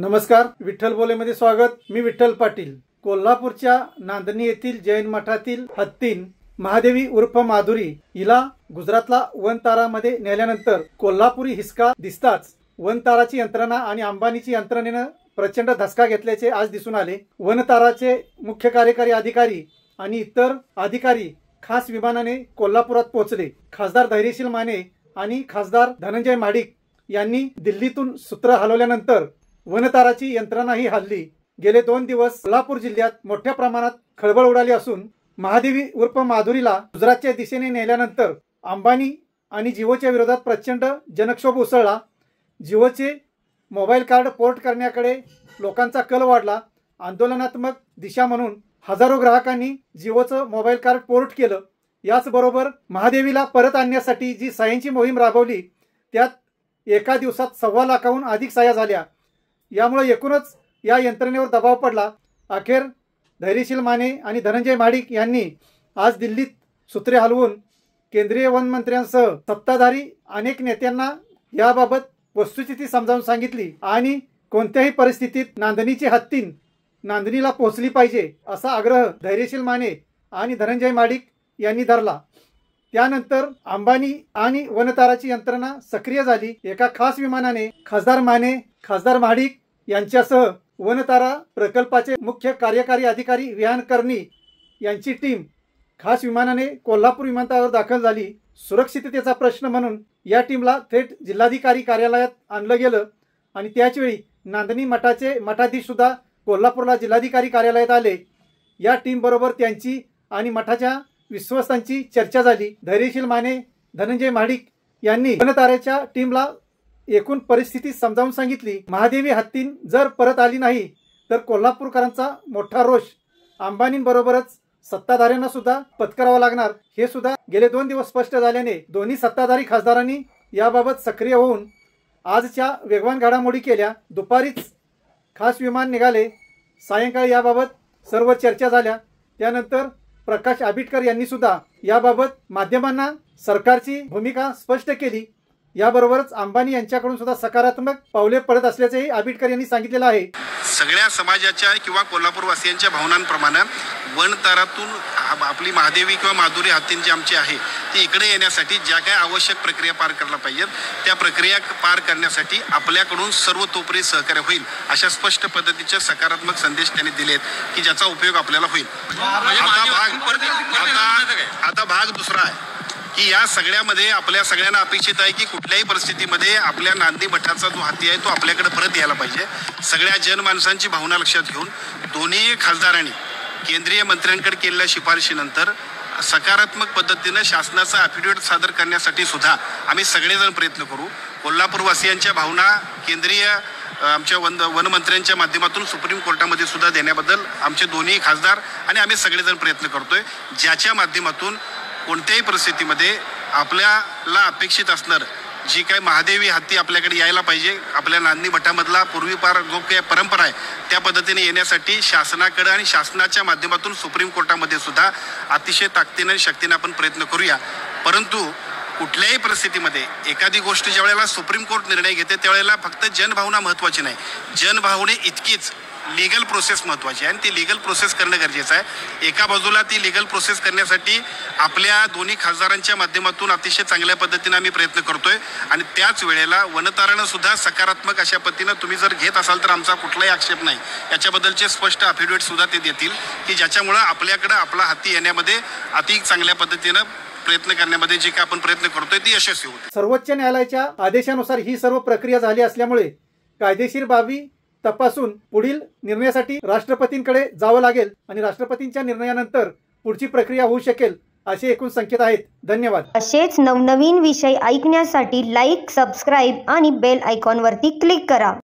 नमस्कार, विठ्ठल बोलेमध्ये स्वागत। मी विठ्ठल पाटील। कोल्हापूरच्या नांदणी येथील जैन मठातील हत्तीन महादेवी उर्फ माधुरी हिला गुजरातला वनतारामध्ये नेल्यानंतर कोल्हापुरी हिसका दिसताच वनताराची यंत्रणा आणि अंबानीची यंत्रणेने प्रचंड धसका घेतल्याचे आज दिसून आले। वनताराचे मुख्य कार्यकारी अधिकारी आणि इतर अधिकारी खास विमानाने कोल्हापुरात पोहोचले। खासदार धैर्यशील माने आणि खासदार धनंजय महाडिक यांनी दिल्लीतून सूत्र हलवल्यानंतर वनताराची यंत्रणा ही हल्ली। गेले 2 दिवस कोल्हापूर जिल्ह्यात मोठ्या प्रमाणात खळबळ उडाली असून महादेवी उर्फ माधुरीला गुजरातच्या दिशेने नेल्यानंतर अंबानी आणि जिओच्या विरोधात प्रचंड जनक्षोभ उसळला। जिओचे मोबाईल कार्ड पोर्ट करण्याकडे लोकांचा कल वाढला। आंदोलनात्मक दिशा म्हणून हजारो ग्राहकांनी जिओचं मोबाईल कार्ड पोर्ट केलं। याचबरोबर महादेवीला परत आणण्यासाठी जी सह्यांची मोहीम राबवली त्यात एका दिवसात 1.25 लाखाहून अधिक सह्या झाल्या। यामुळे एकूणच या यंत्रणेवर दबाव पडला। अखेर धैर्यशील माने आणि धनंजय महाडिक यांनी आज दिल्लीत सूत्रे हलवून केंद्रीय वन मंत्र्यांसह सत्ताधारी अनेक नेत्यांना याबाबत वस्तुस्थिती समजावून सांगितली आणि कोणत्याही परिस्थितीत नांदणीची हत्तीन नांदणीला पोहोचली पाहिजे असा आग्रह धैर्यशील माने आणि धनंजय महाडिक यांनी धरला। त्यानंतर अंबानी आणि वनताराची यंत्रणा सक्रिय झाली। एका खास विमानाने खासदार माने, खासदार महाडिक यांच्यासह वनतारा प्रकल्पाचे मुख्य कार्यकारी अधिकारी विहान कर्णी यांची टीम खास विमानाने कोल्हापूर विमानतळावर दाखल झाली। सुरक्षिततेचा प्रश्न म्हणून या टीमला थेट जिल्हाधिकारी कार्यालयात आणलं गेलं आणि त्याचवेळी नांदणी मठाचे मठाधीश सुद्धा कोल्हापूरला जिल्हाधिकारी कार्यालयात आले। या टीम बरोबर त्यांची आणि मठाच्या विश्वस्तांची चर्चा झाली। धैर्यशील माने, धनंजय महाडिक यांनी वनताराच्या टीमला एकूण परिस्थिती समजावून सांगितली। महादेवी हत्तीन जर परत आली नाही तर कोल्हापूरकरांचा मोठा रोष अंबानींबरोबरच सत्ताधाऱ्यांना सुद्धा पत्करावा लागणार हे सुद्धा गेले 2 दिवस स्पष्ट झाल्याने दोन्ही सत्ताधारी खासदारांनी याबाबत सक्रिय होऊन आजच्या वेगवान घडामोडी केल्या। दुपारीच खास विमान निघाले। सायंकाळी याबाबत सर्व चर्चा झाल्या। त्यानंतर प्रकाश आबिटकर यांनी सुद्धा याबाबत माध्यमांना सरकारची भूमिका स्पष्ट केली। याबरोबरच अंबानी यांच्याकडून सुद्धा सकारात्मक पावले पडत असल्याचेही आबिटकर यांनी सांगितलेलं आहे। सगळ्या समाजाच्या किंवा कोल्हापूरवासियांच्या भावनांप्रमाणे वनतारातून आपली महादेवी किंवा माधुरी हत्तीन जी आमची आहे ती इकडे येण्यासाठी ज्या काही आवश्यक प्रक्रिया पार करायला पाहिजेत त्या प्रक्रिया पार करण्यासाठी आपल्याकडून सर्वतोपरी सहकार्य होईल अशा स्पष्ट पद्धतीचे सकारात्मक संदेश त्यांनी दिलेत की ज्याचा उपयोग आपल्याला होईल। आता भाग दुसरा आहे की या सगळ्यामध्ये आपल्या सगळ्यांना अपेक्षित आहे की कुठल्याही परिस्थितीमध्ये आपल्या नांदी मठाचा जो हत्ती आहे तो आपल्याकडे परत यायला पाहिजे। सगळ्या जनमानसांची भावना लक्षात घेऊन दोन्ही खासदारांनी केंद्रीय मंत्र्यांकडे केलेल्या शिफारशीनंतर सकारात्मक पद्धतीने शासनाचा ॲफिडेव्हिट सादर करण्यासाठी सुद्धा आम्ही सगळेजण प्रयत्न करू। कोल्हापूरवासियांच्या भावना केंद्रीय आमच्या वनमंत्र्यांच्या माध्यमातून सुप्रीम कोर्टामध्ये सुद्धा देण्याबद्दल आमचे दोन्ही खासदार आणि आम्ही सगळेजण प्रयत्न करतोय, ज्याच्या माध्यमातून कोणत्याही परिस्थितीमध्ये आपल्याला अपेक्षित असणार जी काही महादेवी हत्ती आपल्याकडे यायला पाहिजे आपल्या नांदणी मठामधला पूर्वीपार जो काही परंपरा आहे त्या पद्धतीने येण्यासाठी शासनाकडे आणि शासनाच्या माध्यमातून सुप्रीम कोर्टामध्ये सुद्धा अतिशय ताकदीने आणि शक्तीने आपण प्रयत्न करूया। परंतु कुठल्याही परिस्थितीमध्ये एखादी गोष्ट ज्या वेळेला सुप्रीम कोर्ट निर्णय घेते त्यावेळेला फक्त जनभावना महत्त्वाची नाही, जनभावने इतकीच लीगल प्रोसेस महत्त्वाची आहे आणि ती लीगल प्रोसेस करणं गरजेचं आहे। एका बाजूला ती लीगल प्रोसेस करण्यासाठी आपल्या दोन्ही खासदारांच्या माध्यमातून अतिशय चांगल्या पद्धतीने आम्ही प्रयत्न करतोय आणि त्याच वेळेला वनतारानं सुद्धा सकारात्मक अशा पद्धतीनं तुम्ही जर घेत असाल तर आमचा कुठलाही आक्षेप नाही याच्याबद्दलचे स्पष्ट अफिडेव्हिट सुद्धा ते देतील की ज्याच्यामुळं आपल्याकडे आपला हत्ती येण्यामध्ये अति चांगल्या पद्धतीनं प्रयत्न करण्यामध्ये जे काय आपण प्रयत्न करतोय ती यशस्वी होते। सर्वोच्च न्यायालयाच्या आदेशानुसार ही सर्व प्रक्रिया झाली असल्यामुळे कायदेशीर बाबी तपासून पुढील निर्णयासाठी राष्ट्रपतींकडे जावं लागेल आणि राष्ट्रपतींच्या निर्णयानंतर पुढची प्रक्रिया होऊ शकेल असे एकूण संकेत आहेत। धन्यवाद। असेच नवनवीन विषय ऐकण्यासाठी लाईक, सबस्क्राईब आणि बेल आयकॉनवरती क्लिक करा।